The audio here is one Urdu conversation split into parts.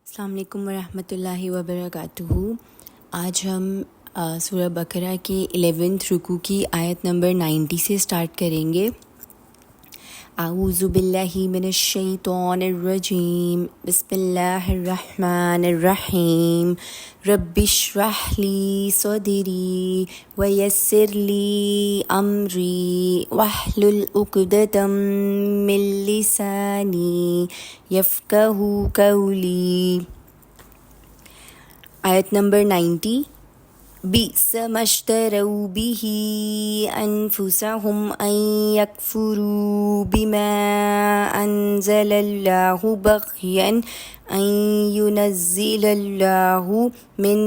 السلام علیکم ورحمۃ اللہ وبرکاتہ۔ آج ہم سورہ بقرہ کے 11ویں رکوع کی آیت نمبر 90 سے سٹارٹ کریں گے۔ اعوذ باللہ من الشیطان الرجیم، بسم اللہ الرحمن الرحیم۔ رب اشرح لی صدری ویسر لی امری واحلل عقدۃ من لسانی یفقہوا قولی۔ آیت نمبر 90۔ بئس ما اشتروا به انفسهم ان يكفروا بما انزل الله بغيا ان ينزل الله من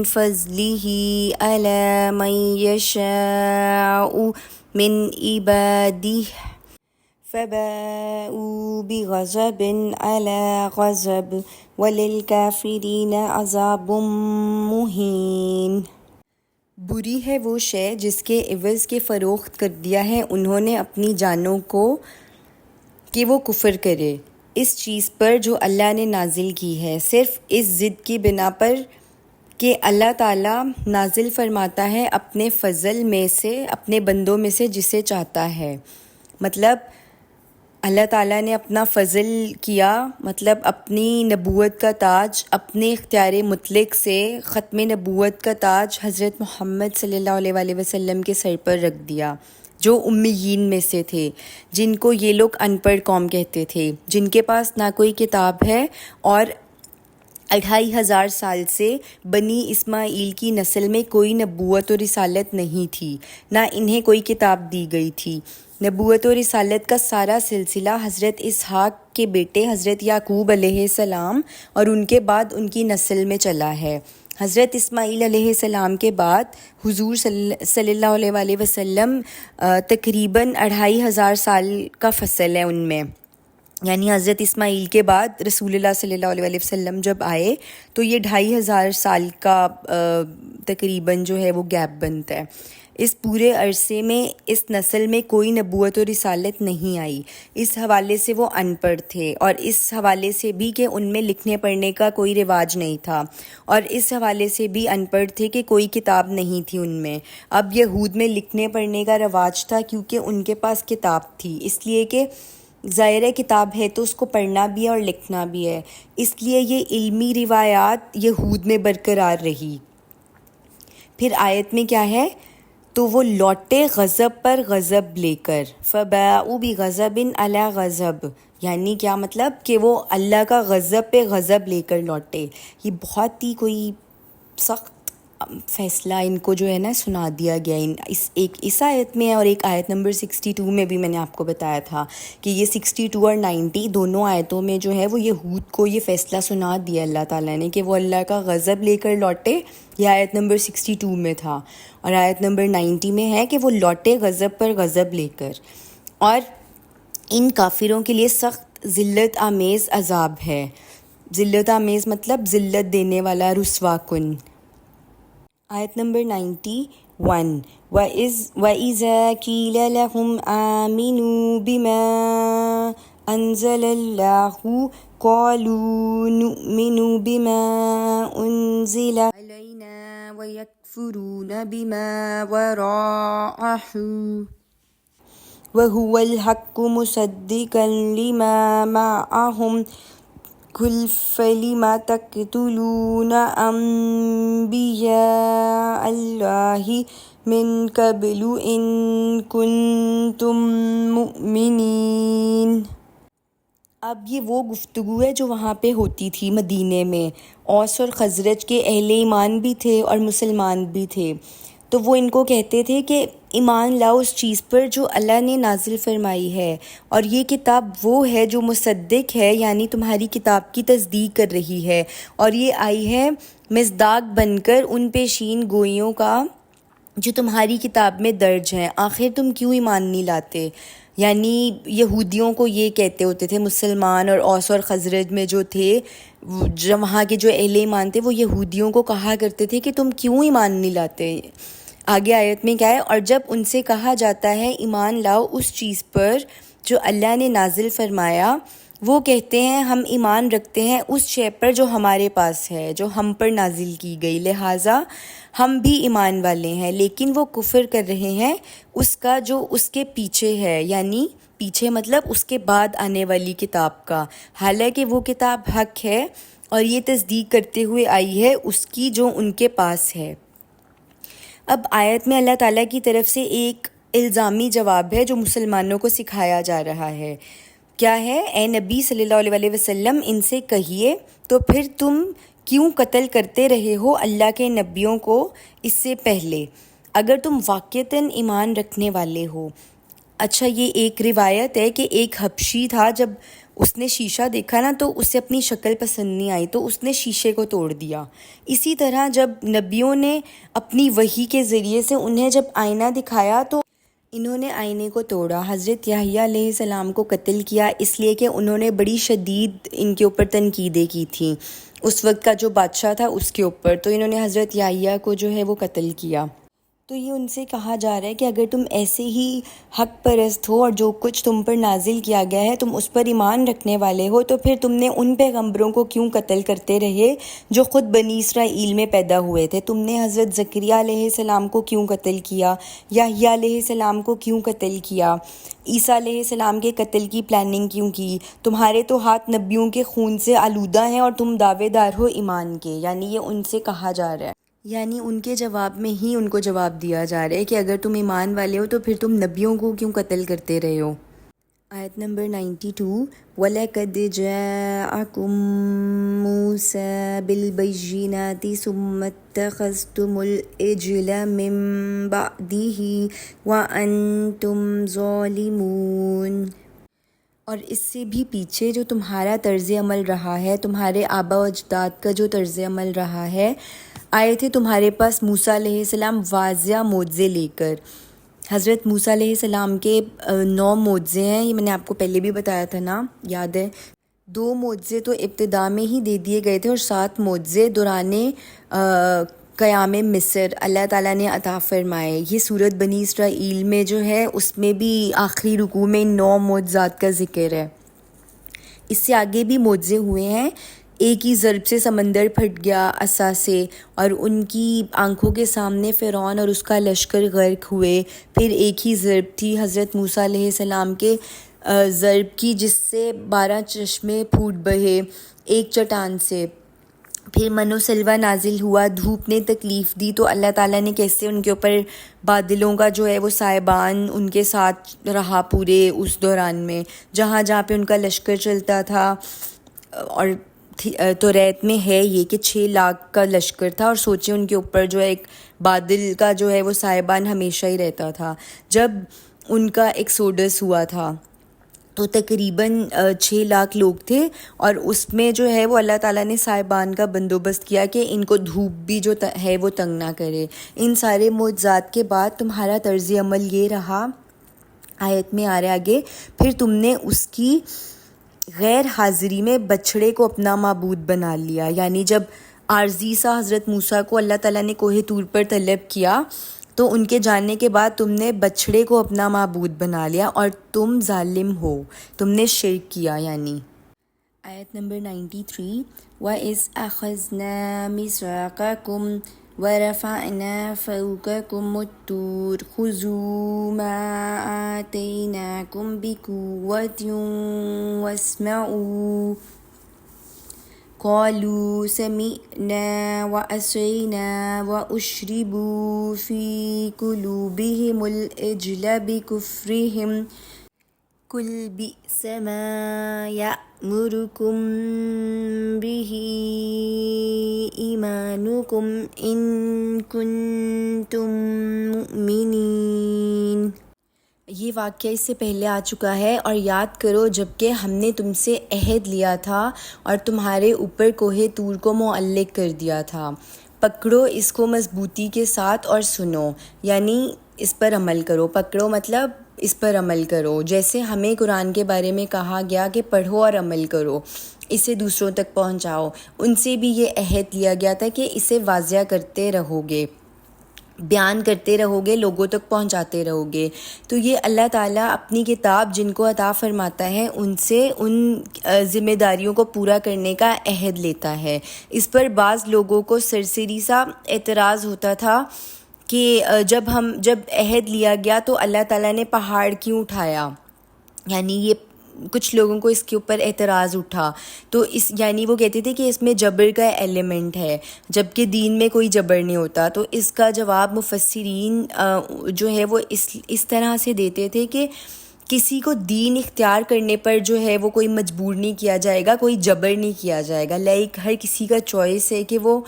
فضله على من يشاء من عباده فباءوا بغضب على غضب وللكافرين عذاب مہین۔ بری ہے وہ شے جس کے عوض کے فروخت کر دیا ہے انہوں نے اپنی جانوں کو کہ وہ کفر کرے اس چیز پر جو اللہ نے نازل کی ہے، صرف اس ضد کی بنا پر کہ اللہ تعالیٰ نازل فرماتا ہے اپنے فضل میں سے اپنے بندوں میں سے جسے چاہتا ہے۔ مطلب اللہ تعالیٰ نے اپنا فضل کیا، مطلب اپنی نبوت کا تاج اپنے اختیار مطلق سے ختم نبوت کا تاج حضرت محمد صلی اللہ علیہ وآلہ وسلم کے سر پر رکھ دیا، جو امیین میں سے تھے، جن کو یہ لوگ ان پڑھ قوم کہتے تھے، جن کے پاس نہ کوئی کتاب ہے اور 2500 سال سے بنی اسماعیل کی نسل میں کوئی نبوت و رسالت نہیں تھی، نہ انہیں کوئی کتاب دی گئی تھی۔ نبوت و رسالت کا سارا سلسلہ حضرت اسحاق کے بیٹے حضرت یعقوب علیہ السلام اور ان کے بعد ان کی نسل میں چلا ہے۔ حضرت اسماعیل علیہ السلام کے بعد حضور صلی اللہ علیہ وآلہ وسلم تقریباً 2500 سال کا فصل ہے ان میں، یعنی حضرت اسماعیل کے بعد رسول اللہ صلی اللہ علیہ وآلہ وسلم جب آئے تو یہ 2500 سال کا تقریباً جو ہے وہ گیپ بنتا ہے۔ اس پورے عرصے میں اس نسل میں کوئی نبوت و رسالت نہیں آئی، اس حوالے سے وہ ان پڑھ تھے، اور اس حوالے سے بھی کہ ان میں لکھنے پڑھنے کا کوئی رواج نہیں تھا، اور اس حوالے سے بھی ان پڑھ تھے کہ کوئی کتاب نہیں تھی ان میں۔ اب یہود میں لکھنے پڑھنے کا رواج تھا کیونکہ ان کے پاس کتاب تھی، اس لیے کہ ظاہر کتاب ہے تو اس کو پڑھنا بھی ہے اور لکھنا بھی ہے، اس لیے یہ علمی روایات یہود میں برقرار رہی۔ پھر آیت میں کیا ہے؟ تو وہ لوٹے غضب پر غضب لے کر، فباءوا بغضب علی غضب، یعنی کیا مطلب کہ وہ اللہ کا غضب پہ غضب لے کر لوٹے۔ یہ بہت ہی کوئی سخت فیصلہ ان کو جو ہے نا سنا دیا گیا، اس آیت میں اور ایک آیت نمبر 62 میں بھی میں نے آپ کو بتایا تھا کہ یہ 62 اور 90 دونوں آیتوں میں جو ہے وہ یہود کو یہ فیصلہ سنا دیا اللہ تعالیٰ نے کہ وہ اللہ کا غضب لے کر لوٹے۔ یہ آیت نمبر 62 میں تھا، اور آیت نمبر 90 میں ہے کہ وہ لوٹے غضب پر غضب لے کر، اور ان کافروں کے لیے سخت ذلت آمیز عذاب ہے۔ ذلت آمیز مطلب ذلت دینے والا، رسوا کن۔ آیت نمبر 91۔ وَإِذَا قِيلَ لَهُمْ آمِنُوا بِمَا أَنزَلَ اللَّهُ قَالُوا نُؤْمِنُ بِمَا أُنزِلَ عَلَيْنَا وَيَكْفُرُونَ بِمَا وَرَاءَهُ وَهُوَ الْحَقُّ مُصَدِّقًا لِمَا مَعَهُمْ قُلْ فَلِمَ تَقْتُلُونَ أَنبِيَاءَ اللَّهِ مِن قَبْلُ إِن كُنتُم مُؤْمِنِينَ۔ اب یہ وہ گفتگو ہے جو وہاں پہ ہوتی تھی مدینے میں، اوس اور خزرج کے اہل ایمان بھی تھے اور مسلمان بھی تھے، تو وہ ان کو کہتے تھے کہ ایمان لاؤ اس چیز پر جو اللہ نے نازل فرمائی ہے، اور یہ کتاب وہ ہے جو مصدق ہے، یعنی تمہاری کتاب کی تصدیق کر رہی ہے، اور یہ آئی ہے مصداق بن کر ان پیشین گوئیوں کا جو تمہاری کتاب میں درج ہیں، آخر تم کیوں ایمان نہیں لاتے؟ یعنی یہودیوں کو یہ کہتے ہوتے تھے مسلمان، اور اوس اور خزرج میں جو تھے، جو وہاں کے جو اہل ایمان تھے، وہ یہودیوں کو کہا کرتے تھے کہ تم کیوں ایمان نہیں لاتے؟ آگے آیت میں کیا ہے؟ اور جب ان سے کہا جاتا ہے ایمان لاؤ اس چیز پر جو اللہ نے نازل فرمایا، وہ کہتے ہیں ہم ایمان رکھتے ہیں اس شے پر جو ہمارے پاس ہے، جو ہم پر نازل کی گئی، لہٰذا ہم بھی ایمان والے ہیں، لیکن وہ کفر کر رہے ہیں اس کا جو اس کے پیچھے ہے، یعنی پیچھے مطلب اس کے بعد آنے والی کتاب کا، حالانکہ وہ کتاب حق ہے اور یہ تصدیق کرتے ہوئے آئی ہے اس کی جو ان کے پاس ہے۔ اب آیت میں اللہ تعالیٰ کی طرف سے ایک الزامی جواب ہے جو مسلمانوں کو سکھایا جا رہا ہے۔ کیا ہے؟ اے نبی صلی اللہ علیہ وسلم ان سے کہیے تو پھر تم کیوں قتل کرتے رہے ہو اللہ کے نبیوں کو اس سے پہلے، اگر تم واقعتاً ایمان رکھنے والے ہو۔ اچھا، یہ ایک روایت ہے کہ ایک حبشی تھا، جب اس نے شیشہ دیکھا نا تو اسے اپنی شکل پسند نہیں آئی تو اس نے شیشے کو توڑ دیا۔ اسی طرح جب نبیوں نے اپنی وحی کے ذریعے سے انہیں جب آئینہ دکھایا تو انہوں نے آئینے کو توڑا۔ حضرت یحییٰ علیہ السلام کو قتل کیا اس لیے کہ انہوں نے بڑی شدید ان کے اوپر تنقیدیں کی تھیں، اس وقت کا جو بادشاہ تھا اس کے اوپر، تو انہوں نے حضرت یحییٰ کو جو ہے وہ قتل کیا۔ تو یہ ان سے کہا جا رہا ہے کہ اگر تم ایسے ہی حق پرست ہو اور جو کچھ تم پر نازل کیا گیا ہے تم اس پر ایمان رکھنے والے ہو، تو پھر تم نے ان پیغمبروں کو کیوں قتل کرتے رہے جو خود بنی اسرائیل میں پیدا ہوئے تھے؟ تم نے حضرت زکریا علیہ السلام کو کیوں قتل کیا؟ یحییٰ علیہ السلام کو کیوں قتل کیا؟ عیسیٰ علیہ السلام کے قتل کی پلاننگ کیوں کی؟ تمہارے تو ہاتھ نبیوں کے خون سے آلودہ ہیں اور تم دعوے دار ہو ایمان کے، یعنی یہ ان سے کہا جا رہا ہے، یعنی ان کے جواب میں ہی ان کو جواب دیا جا رہا ہے کہ اگر تم ایمان والے ہو تو پھر تم نبیوں کو کیوں قتل کرتے رہے ہو۔ آیت نمبر 92، وَلَقَدْ جَاءَكُم مُوسَىٰ بِالْبَيِّنَاتِ ثُمَّ اتَّخَذْتُمُ الْعِجْلَ مِن بَعْدِهِ وَأَنْتُمْ ظَالِمُونَ۔ اور اس سے بھی پیچھے جو تمہارا طرز عمل رہا ہے، تمہارے آبا و اجداد کا جو طرز عمل رہا ہے، آئے تھے تمہارے پاس موسیٰ علیہ السلام واضح معجزے لے کر۔ حضرت موسیٰ علیہ السلام کے 9 معجزے ہیں، یہ میں نے آپ کو پہلے بھی بتایا تھا نا، یاد ہے؟ 2 معجزے تو ابتدا میں ہی دے دیے گئے تھے اور 7 معجزے دوران قیام مصر اللہ تعالیٰ نے عطا فرمائے۔ یہ سورت بنی اسرائیل میں جو ہے اس میں بھی آخری رکوع میں 9 معجزات کا ذکر ہے۔ اس سے آگے بھی معجزے ہوئے ہیں، ایک ہی ضرب سے سمندر پھٹ گیا عصا سے، اور ان کی آنکھوں کے سامنے فرعون اور اس کا لشکر غرق ہوئے۔ پھر ایک ہی ضرب تھی حضرت موسیٰ علیہ السلام کے ضرب کی جس سے 12 چشمے پھوٹ بہے ایک چٹان سے۔ پھر من و سلوہ نازل ہوا، دھوپ نے تکلیف دی تو اللہ تعالیٰ نے کیسے ان کے اوپر بادلوں کا جو ہے وہ سائبان ان کے ساتھ رہا پورے اس دوران میں، جہاں جہاں پہ ان کا لشکر چلتا تھا۔ اور تو ریت میں ہے یہ کہ 6 لاکھ کا لشکر تھا، اور سوچیں ان کے اوپر جو ہے ایک بادل کا جو ہے وہ سائبان ہمیشہ ہی رہتا تھا۔ جب ان کا ایکسوڈس ہوا تھا تو تقریباً 6 لاکھ لوگ تھے، اور اس میں جو ہے وہ اللہ تعالیٰ نے سائبان کا بندوبست کیا کہ ان کو دھوپ بھی جو ہے وہ تنگ نہ کرے۔ ان سارے معجزات کے بعد تمہارا طرز عمل یہ رہا، آیت میں آ رہے آگے، پھر تم نے اس کی غیر حاضری میں بچھڑے کو اپنا معبود بنا لیا، یعنی جب عارضی سا حضرت موسیٰ کو اللہ تعالیٰ نے کوہ طور پر طلب کیا تو ان کے جاننے کے بعد تم نے بچھڑے کو اپنا معبود بنا لیا اور تم ظالم ہو، تم نے شرک کیا یعنی۔ آیت نمبر 93، وَإِذْ أَخَذْنَا مِيثَاقَكُمْ وَرَفَعْنَا فَوْقَكُمُ الطُّورَ خُذُوا مَا آتَيْنَاكُمْ بِقُوَّةٍ وَاسْمَعُوا قَالُوا سَمِعْنَا وَعَصَيْنَا وَأُشْرِبُوا فِي قُلُوبِهِمُ الْعِجْلَ بِكُفْرِهِمْ قُلْ بِئْسَ مَا يَأْمُرُكُم بِهِ إِيمَانُكُمْ إِن كُنتُم مُؤْمِنِينَ۔ یہ واقعہ اس سے پہلے آ چکا ہے، اور یاد کرو جبکہ ہم نے تم سے عہد لیا تھا اور تمہارے اوپر کوہ طور کو معلق کر دیا تھا، پکڑو اس کو مضبوطی کے ساتھ اور سنو، یعنی اس پر عمل کرو۔ پکڑو مطلب اس پر عمل کرو، جیسے ہمیں قرآن کے بارے میں کہا گیا کہ پڑھو اور عمل کرو، اسے دوسروں تک پہنچاؤ، ان سے بھی یہ عہد لیا گیا تھا کہ اسے واضح کرتے رہو گے۔ بیان کرتے رہو گے، لوگوں تک پہنچاتے رہو گے۔ تو یہ اللہ تعالیٰ اپنی کتاب جن کو عطا فرماتا ہے ان سے ان ذمہ داریوں کو پورا کرنے کا عہد لیتا ہے۔ اس پر بعض لوگوں کو سرسری سا اعتراض ہوتا تھا کہ جب عہد لیا گیا تو اللہ تعالیٰ نے پہاڑ کیوں اٹھایا، یعنی یہ کچھ لوگوں کو اس کے اوپر اعتراض اٹھا، تو یعنی وہ کہتے تھے کہ اس میں جبر کا ایلیمنٹ ہے، جبکہ دین میں کوئی جبر نہیں ہوتا۔ تو اس کا جواب مفسرین جو ہے وہ اس طرح سے دیتے تھے کہ کسی کو دین اختیار کرنے پر جو ہے وہ کوئی مجبور نہیں کیا جائے گا، کوئی جبر نہیں کیا جائے گا، ہر کسی کا چوائس ہے کہ وہ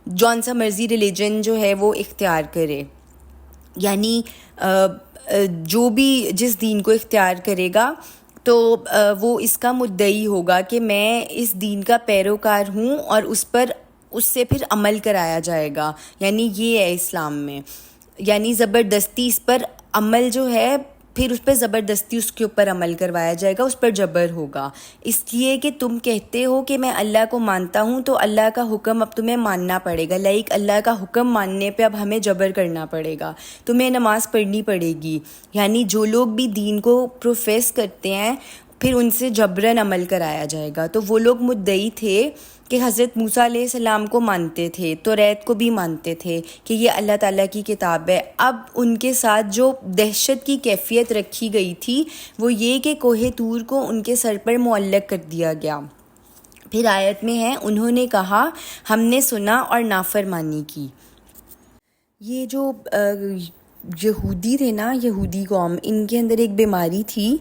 جون سا مرضی ریلیجن جو ہے وہ اختیار کرے، یعنی جو بھی جس دین کو اختیار کرے گا تو وہ اس کا مدعی ہوگا کہ میں اس دین کا پیروکار ہوں، اور اس سے پھر عمل کرایا جائے گا، یعنی یہ ہے اسلام میں، یعنی زبردستی اس پر عمل جو ہے، پھر اس پہ زبردستی اس کے اوپر عمل کروایا جائے گا، اس پر جبر ہوگا، اس لیے کہ تم کہتے ہو کہ میں اللہ کو مانتا ہوں تو اللہ کا حکم اب تمہیں ماننا پڑے گا، اللہ کا حکم ماننے پہ اب ہمیں جبر کرنا پڑے گا، تمہیں نماز پڑھنی پڑے گی۔ یعنی جو لوگ بھی دین کو پروفیس کرتے ہیں پھر ان سے جبراً عمل کرایا جائے گا۔ تو وہ لوگ مدعی تھے کہ حضرت موسیٰ علیہ السلام کو مانتے تھے، توریت کو بھی مانتے تھے کہ یہ اللہ تعالیٰ کی کتاب ہے۔ اب ان کے ساتھ جو دہشت کی کیفیت رکھی گئی تھی وہ یہ کہ کوہ طور کو ان کے سر پر معلق کر دیا گیا۔ پھر آیت میں ہے، انہوں نے کہا ہم نے سنا اور نافرمانی کی۔ یہ جو یہودی تھے نا، یہودی قوم، ان کے اندر ایک بیماری تھی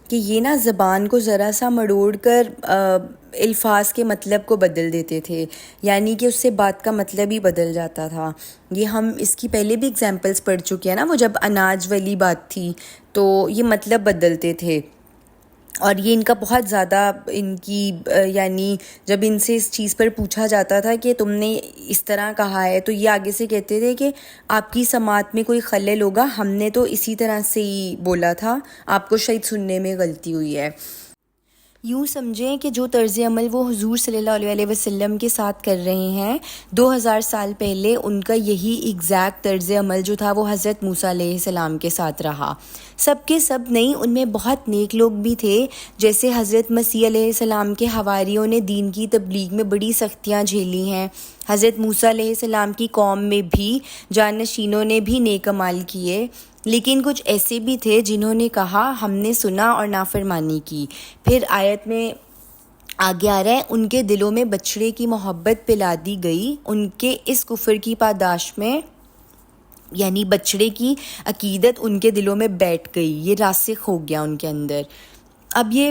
کہ یہ نا زبان کو ذرا سا مڑوڑ کر الفاظ کے مطلب کو بدل دیتے تھے، یعنی کہ اس سے بات کا مطلب ہی بدل جاتا تھا۔ یہ ہم اس کی پہلے بھی ایگزامپلس پڑھ چکے ہیں نا، وہ جب اناج والی بات تھی تو یہ مطلب بدلتے تھے، اور یہ ان کا بہت زیادہ یعنی جب ان سے اس چیز پر پوچھا جاتا تھا کہ تم نے اس طرح کہا ہے تو یہ آگے سے کہتے تھے کہ آپ کی سماعت میں کوئی خلل ہوگا، ہم نے تو اسی طرح سے ہی بولا تھا، آپ کو شاید سننے میں غلطی ہوئی ہے۔ یوں سمجھیں کہ جو طرز عمل وہ حضور صلی اللہ علیہ وسلم کے ساتھ کر رہے ہیں 2000 سال پہلے، ان کا یہی ایگزیکٹ طرز عمل جو تھا وہ حضرت موسیٰ علیہ السلام کے ساتھ رہا۔ سب کے سب نہیں، ان میں بہت نیک لوگ بھی تھے، جیسے حضرت مسیح علیہ السلام کے حواریوں نے دین کی تبلیغ میں بڑی سختیاں جھیلی ہیں۔ حضرت موسیٰ علیہ السلام کی قوم میں بھی جانشینوں نے بھی نیک اعمال کیے، لیکن کچھ ایسے بھی تھے جنہوں نے کہا ہم نے سنا اور نافرمانی کی۔ پھر آیت میں آگے آ رہا ہے، ان کے دلوں میں بچڑے کی محبت پلا دی گئی، ان کے اس کفر کی پاداش میں، یعنی بچڑے کی عقیدت ان کے دلوں میں بیٹھ گئی، یہ راسخ ہو گیا ان کے اندر۔ اب یہ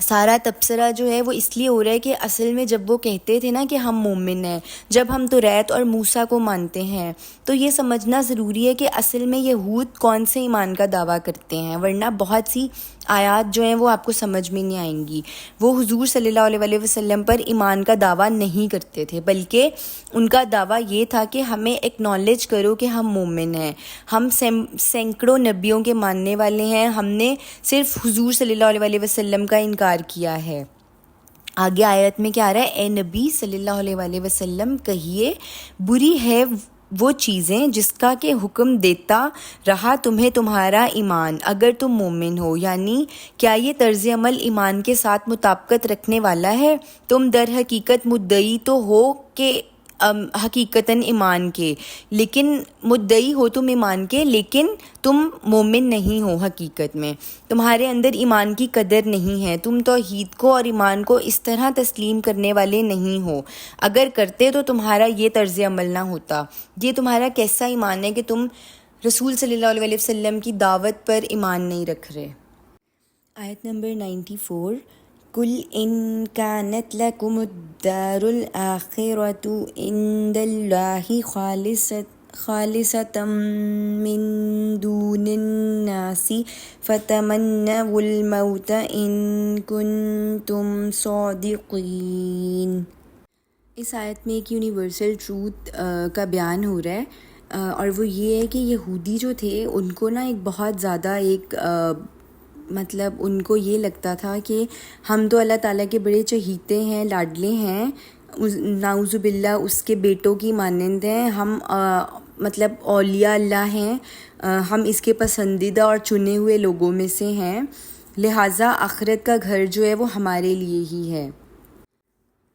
سارا تبصرہ جو ہے وہ اس لیے ہو رہا ہے کہ اصل میں جب وہ کہتے تھے نا کہ ہم مومن ہیں، جب ہم توریت اور موسیٰ کو مانتے ہیں، تو یہ سمجھنا ضروری ہے کہ اصل میں یہود کون سے ایمان کا دعویٰ کرتے ہیں، ورنہ بہت سی آیات جو ہیں وہ آپ کو سمجھ میں نہیں آئیں گی۔ وہ حضور صلی اللہ علیہ وسلم پر ایمان کا دعویٰ نہیں کرتے تھے، بلکہ ان کا دعویٰ یہ تھا کہ ہمیں ایکنالج کرو کہ ہم مومن ہیں، ہم سینکڑوں نبیوں کے ماننے والے ہیں، ہم نے صرف حضور صلی اللہ علیہ وسلم کا انکار کیا ہے۔ آگے آیت میں کیا آ رہا ہے، اے نبی صلی اللہ علیہ وسلم کہیے، بری ہے وہ چیزیں جس کا کہ حکم دیتا رہا تمہیں تمہارا ایمان، اگر تم مومن ہو، یعنی کیا یہ طرز عمل ایمان کے ساتھ مطابقت رکھنے والا ہے؟ تم در حقیقت مدعی تو ہو کہ حقیقتاً ایمان کے، لیکن مدعی ہو تم ایمان کے، لیکن تم مومن نہیں ہو، حقیقت میں تمہارے اندر ایمان کی قدر نہیں ہے، تم توحید کو اور ایمان کو اس طرح تسلیم کرنے والے نہیں ہو، اگر کرتے تو تمہارا یہ طرز عمل نہ ہوتا۔ یہ تمہارا کیسا ایمان ہے کہ تم رسول صلی اللہ علیہ وسلم کی دعوت پر ایمان نہیں رکھ رہے۔ آیت نمبر 94، قُلْ إِن كَانَتْ لَكُمُ الدَّارُ الْآخِرَةُ عِندَ اللَّهِ خَالِصَةً مِّن دُونِ النَّاسِ فَتَمَنَّوُا الْمَوْتَ إِن كُنتُمْ صَادِقِينَ۔ اس آیت میں ایک یونیورسل ٹروتھ کا بیان ہو رہا ہے، اور وہ یہ ہے کہ یہودی جو تھے ان کو نا ایک بہت زیادہ مطلب ان کو یہ لگتا تھا کہ ہم تو اللہ تعالیٰ کے بڑے چہیتے ہیں، لاڈلے ہیں، نعوذ باللہ اس کے بیٹوں کی مانند ہیں، ہم مطلب اولیاء اللہ ہیں، ہم اس کے پسندیدہ اور چنے ہوئے لوگوں میں سے ہیں، لہٰذا آخرت کا گھر جو ہے وہ ہمارے لیے ہی ہے۔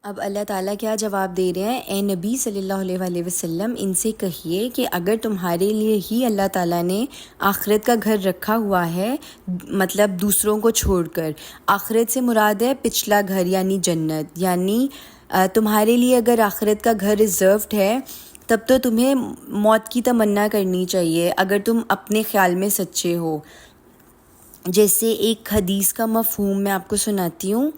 اب اللہ تعالیٰ کیا جواب دے رہے ہیں؟ اے نبی صلی اللہ علیہ وآلہ وسلم، ان سے کہیے کہ اگر تمہارے لیے ہی اللہ تعالیٰ نے آخرت کا گھر رکھا ہوا ہے، مطلب دوسروں کو چھوڑ کر، آخرت سے مراد ہے پچھلا گھر یعنی جنت، یعنی تمہارے لیے اگر آخرت کا گھر ریزروڈ ہے تب تو تمہیں موت کی تمنا کرنی چاہیے اگر تم اپنے خیال میں سچے ہو۔ جیسے ایک حدیث کا مفہوم میں آپ کو سناتی ہوں۔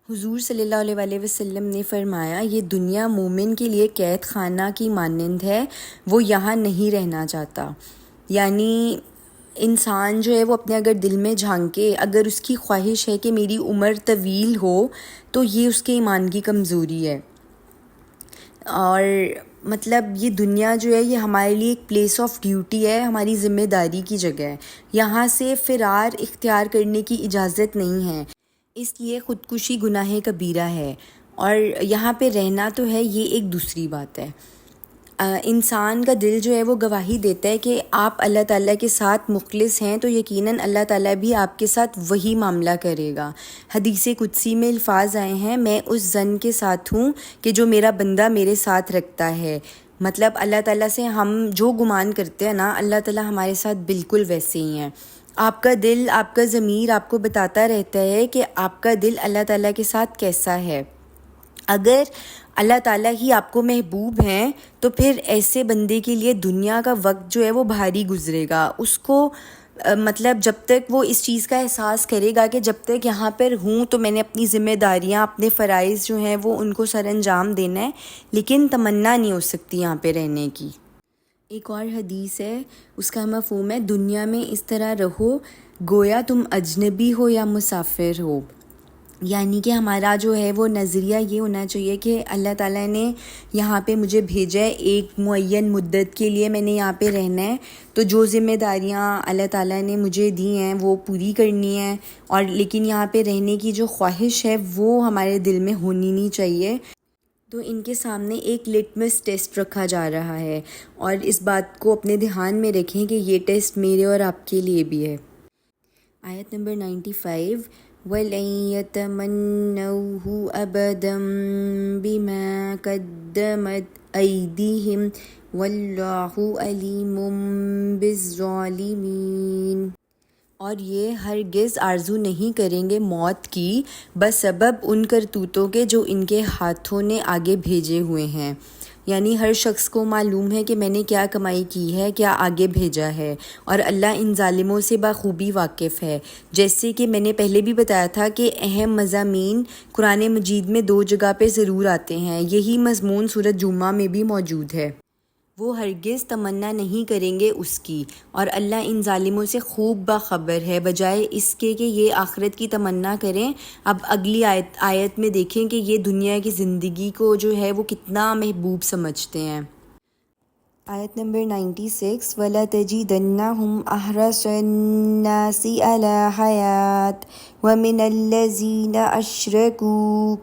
حضور صلی اللہ علیہ وآلہ وسلم نے فرمایا، یہ دنیا مومن کے لیے قید خانہ کی مانند ہے، وہ یہاں نہیں رہنا چاہتا۔ یعنی انسان جو ہے وہ اپنے اگر دل میں جھانکے، اگر اس کی خواہش ہے کہ میری عمر طویل ہو، تو یہ اس کے ایمان کی کمزوری ہے۔ اور مطلب یہ دنیا جو ہے یہ ہمارے لیے ایک پلیس آف ڈیوٹی ہے، ہماری ذمہ داری کی جگہ ہے، یہاں سے فرار اختیار کرنے کی اجازت نہیں ہے، اس لیے خودکشی گناہ کبیرہ ہے، اور یہاں پہ رہنا تو ہے، یہ ایک دوسری بات ہے۔ انسان کا دل جو ہے وہ گواہی دیتا ہے کہ آپ اللہ تعالیٰ کے ساتھ مخلص ہیں، تو یقیناً اللہ تعالیٰ بھی آپ کے ساتھ وہی معاملہ کرے گا۔ حدیث قدسی میں الفاظ آئے ہیں، میں اس ظن کے ساتھ ہوں کہ جو میرا بندہ میرے ساتھ رکھتا ہے۔ مطلب اللہ تعالیٰ سے ہم جو گمان کرتے ہیں نا، اللہ تعالیٰ ہمارے ساتھ بالکل ویسے ہی ہیں۔ آپ کا دل، آپ کا ضمیر آپ کو بتاتا رہتا ہے کہ آپ کا دل اللہ تعالیٰ کے ساتھ کیسا ہے۔ اگر اللہ تعالیٰ ہی آپ کو محبوب ہیں تو پھر ایسے بندے کے لیے دنیا کا وقت جو ہے وہ بھاری گزرے گا۔ اس کو مطلب جب تک وہ اس چیز کا احساس کرے گا کہ جب تک یہاں پر ہوں تو میں نے اپنی ذمہ داریاں، اپنے فرائض جو ہیں وہ ان کو سر انجام دینا ہے، لیکن تمنا نہیں ہو سکتی یہاں پہ رہنے کی۔ ایک اور حدیث ہے، اس کا مفہوم ہے، دنیا میں اس طرح رہو گویا تم اجنبی ہو یا مسافر ہو۔ یعنی کہ ہمارا جو ہے وہ نظریہ یہ ہونا چاہیے کہ اللہ تعالیٰ نے یہاں پہ مجھے بھیجا ہے، ایک معین مدت کے لیے میں نے یہاں پہ رہنا ہے، تو جو ذمہ داریاں اللہ تعالیٰ نے مجھے دی ہیں وہ پوری کرنی ہیں، اور لیکن یہاں پہ رہنے کی جو خواہش ہے وہ ہمارے دل میں ہونی نہیں چاہیے۔ تو ان کے سامنے ایک لٹمس ٹیسٹ رکھا جا رہا ہے، اور اس بات کو اپنے دھیان میں رکھیں کہ یہ ٹیسٹ میرے اور آپ کے لیے بھی ہے۔ آیت نمبر 95، وَلَن يَتَمَنَّوْهُ أَبَدًا بِمَا قَدَّمَتْ أَيْدِيهِمْ وَاللَّهُ عَلِيمٌ بِالظَّالِمِينَ۔ اور یہ ہرگز آرزو نہیں کریں گے موت کی بسبب ان کرتوتوں کے جو ان کے ہاتھوں نے آگے بھیجے ہوئے ہیں۔ یعنی ہر شخص کو معلوم ہے کہ میں نے کیا کمائی کی ہے، کیا آگے بھیجا ہے، اور اللہ ان ظالموں سے بخوبی واقف ہے۔ جیسے کہ میں نے پہلے بھی بتایا تھا کہ اہم مضامین قرآن مجید میں 2 جگہ پہ ضرور آتے ہیں، یہی مضمون سورۃ جمعہ میں بھی موجود ہے۔ وہ ہرگز تمنا نہیں کریں گے اس کی، اور اللہ ان ظالموں سے خوب باخبر ہے، بجائے اس کے کہ یہ آخرت کی تمنا کریں۔ اب اگلی آیت میں دیکھیں کہ یہ دنیا کی زندگی کو جو ہے وہ کتنا محبوب سمجھتے ہیں۔ آیت نمبر 96، وَلَتَجِدَنَّهُمْ أَحْرَصَ النَّاسِ عَلَى حَيَاةٍ وَمِنَ الَّذِينَ أَشْرَكُوا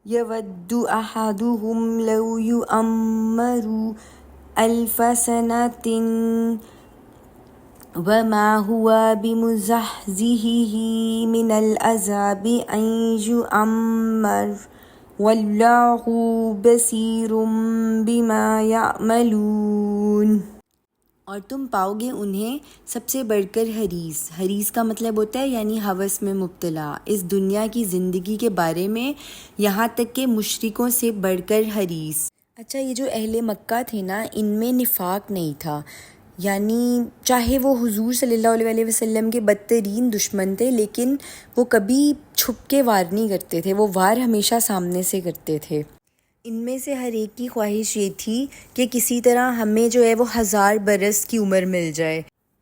يَوَدُّ أَحَدُهُمْ لَوْ يُعَمَّرُ أَلْفَ سَنَةٍ وَمَا هُوَ بِمُزَحْزِحِهِ مِنَ الْعَذَابِ أَن يُعَمَّرَ وَاللَّهُ بَصِيرٌ بِمَا يَعْمَلُونَ۔ اور تم پاؤ گے انہیں سب سے بڑھ کر حریص کا مطلب ہوتا ہے یعنی ہوس میں مبتلا اس دنیا کی زندگی کے بارے میں، یہاں تک کہ مشرکوں سے بڑھ کر حریص۔ اچھا، یہ جو اہل مکہ تھے نا، ان میں نفاق نہیں تھا، یعنی چاہے وہ حضور صلی اللہ علیہ وسلم کے بدترین دشمن تھے، لیکن وہ کبھی چھپ کے وار نہیں کرتے تھے، وہ وار ہمیشہ سامنے سے کرتے تھے۔ ان میں سے ہر ایک کی خواہش یہ تھی کہ کسی طرح ہمیں جو ہے وہ 1000 برس کی عمر مل جائے۔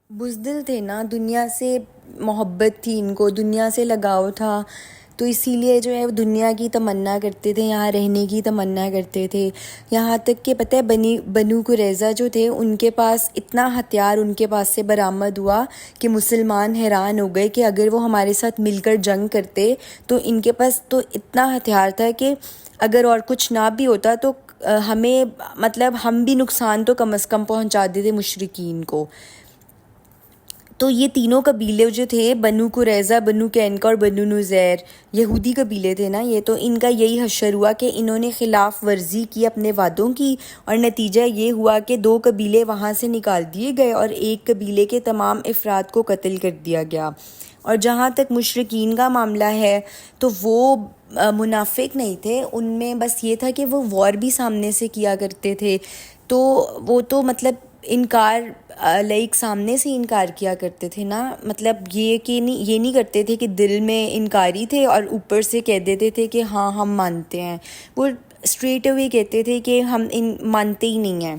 بزدل تھے نا، دنیا سے محبت تھی ان کو، دنیا سے لگاؤ تھا، تو اسی لیے جو ہے وہ دنیا کی تمنا کرتے تھے، یہاں رہنے کی تمنا کرتے تھے۔ یہاں تک کہ پتہ ہے بنو قریظہ جو تھے، ان کے پاس اتنا ہتھیار ان کے پاس سے برآمد ہوا کہ مسلمان حیران ہو گئے کہ اگر وہ ہمارے ساتھ مل کر جنگ کرتے تو ان کے پاس تو اتنا ہتھیار تھا کہ اگر اور کچھ نہ بھی ہوتا تو ہمیں مطلب ہم بھی نقصان تو کم از کم پہنچا دیتے مشرکین کو. تو یہ تینوں قبیلے جو تھے، بنو قریظہ، بنو قینقاع اور بنو نذیر، یہودی قبیلے تھے نا یہ، تو ان کا یہی حشر ہوا کہ انہوں نے خلاف ورزی کی اپنے وعدوں کی، اور نتیجہ یہ ہوا کہ 2 قبیلے وہاں سے نکال دیے گئے اور ایک قبیلے کے تمام افراد کو قتل کر دیا گیا. اور جہاں تک مشرکین کا معاملہ ہے تو وہ منافق نہیں تھے، ان میں بس یہ تھا کہ وہ وار بھی سامنے سے کیا کرتے تھے، تو وہ تو مطلب انکار لائک سامنے سے انکار کیا کرتے تھے نا، مطلب یہ کہ یہ نہیں کرتے تھے کہ دل میں انکاری تھے اور اوپر سے کہہ دیتے تھے کہ ہاں ہم مانتے ہیں. وہ اسٹریٹ اوے کہتے تھے کہ ہم مانتے ہی نہیں ہیں.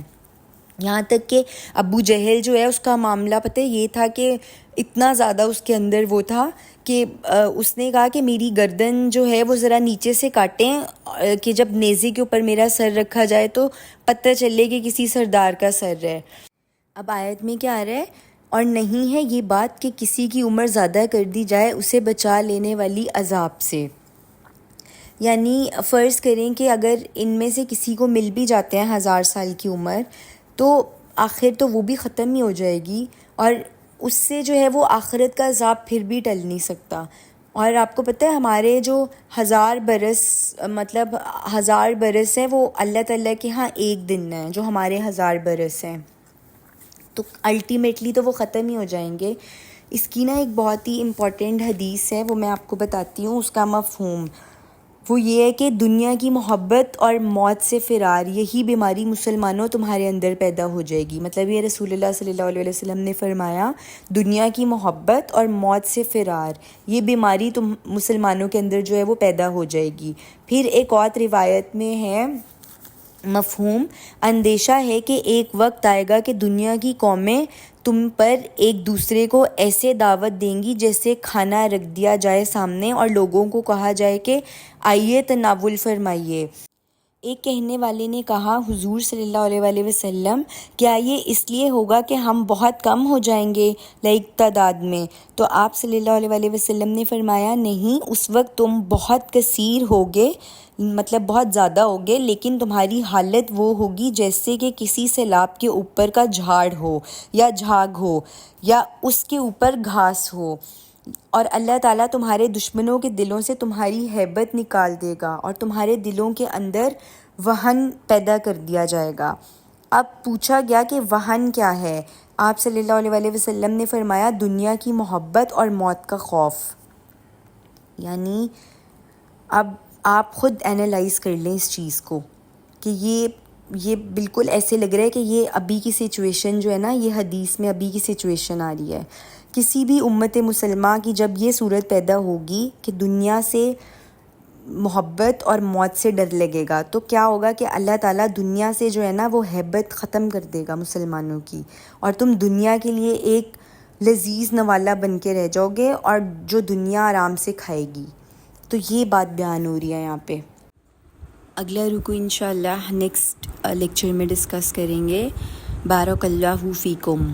یہاں تک کہ ابو جہل جو ہے اس کا معاملہ پتہ یہ تھا کہ اتنا زیادہ اس کے اندر وہ تھا کہ اس نے کہا کہ میری گردن جو ہے وہ ذرا نیچے سے کاٹیں کہ جب نیزے کے اوپر میرا سر رکھا جائے تو پتہ چلے کہ کسی سردار کا سر ہے. اب آیت میں کیا آ رہا ہے؟ اور نہیں ہے یہ بات کہ کسی کی عمر زیادہ کر دی جائے اسے بچا لینے والی عذاب سے. یعنی فرض کریں کہ اگر ان میں سے کسی کو مل بھی جاتے ہیں 1000 سال کی عمر، تو آخر تو وہ بھی ختم ہی ہو جائے گی، اور اس سے جو ہے وہ آخرت کا عذاب پھر بھی ٹل نہیں سکتا. اور آپ کو پتہ ہے ہمارے جو 1000 برس مطلب 1000 برس ہیں وہ اللہ تعالیٰ کے ہاں ایک دن ہیں جو ہمارے 1000 برس ہیں، تو الٹیمیٹلی تو وہ ختم ہی ہو جائیں گے. اس کی نا ایک بہت ہی امپورٹنٹ حدیث ہے، وہ میں آپ کو بتاتی ہوں. اس کا مفہوم وہ یہ ہے کہ دنیا کی محبت اور موت سے فرار، یہی بیماری مسلمانوں تمہارے اندر پیدا ہو جائے گی. مطلب یہ رسول اللہ صلی اللہ علیہ وسلم نے فرمایا دنیا کی محبت اور موت سے فرار، یہ بیماری تم مسلمانوں کے اندر جو ہے وہ پیدا ہو جائے گی. پھر ایک اور روایت میں ہے مفہوم، اندیشہ ہے کہ ایک وقت آئے گا کہ دنیا کی قومیں تم پر ایک دوسرے کو ایسے دعوت دیں گی جیسے کھانا رکھ دیا جائے سامنے اور لوگوں کو کہا جائے کہ آئیے تناول فرمائیے. ایک کہنے والے نے کہا حضور صلی اللہ علیہ وآلہ وسلم کیا یہ اس لیے ہوگا کہ ہم بہت کم ہو جائیں گے تعداد میں؟ تو آپ صلی اللہ علیہ وآلہ وسلم نے فرمایا نہیں، اس وقت تم بہت کثیر ہوگے، مطلب بہت زیادہ ہوگے، لیکن تمہاری حالت وہ ہوگی جیسے کہ کسی سیلاب کے اوپر کا جھاڑ ہو یا جھاگ ہو یا اس کے اوپر گھاس ہو، اور اللہ تعالیٰ تمہارے دشمنوں کے دلوں سے تمہاری ہیبت نکال دے گا اور تمہارے دلوں کے اندر وہن پیدا کر دیا جائے گا. اب پوچھا گیا کہ وہن کیا ہے؟ آپ صلی اللہ علیہ وآلہ وسلم نے فرمایا دنیا کی محبت اور موت کا خوف. یعنی اب آپ خود اینالائز کر لیں اس چیز کو کہ یہ بالکل ایسے لگ رہا ہے کہ یہ ابھی کی سچویشن جو ہے نا، یہ حدیث میں ابھی کی سچویشن آ رہی ہے. کسی بھی امت مسلمہ کی جب یہ صورت پیدا ہوگی کہ دنیا سے محبت اور موت سے ڈر لگے گا، تو کیا ہوگا کہ اللہ تعالیٰ دنیا سے جو ہے نا وہ ہیبت ختم کر دے گا مسلمانوں کی، اور تم دنیا کے لیے ایک لذیذ نوالا بن کے رہ جاؤ گے اور جو دنیا آرام سے کھائے گی. تو یہ بات بیان ہو رہی ہے یہاں پہ. اگلا رکو انشاءاللہ نیکسٹ لیکچر میں ڈسکس کریں گے. بارک اللہ فیکم.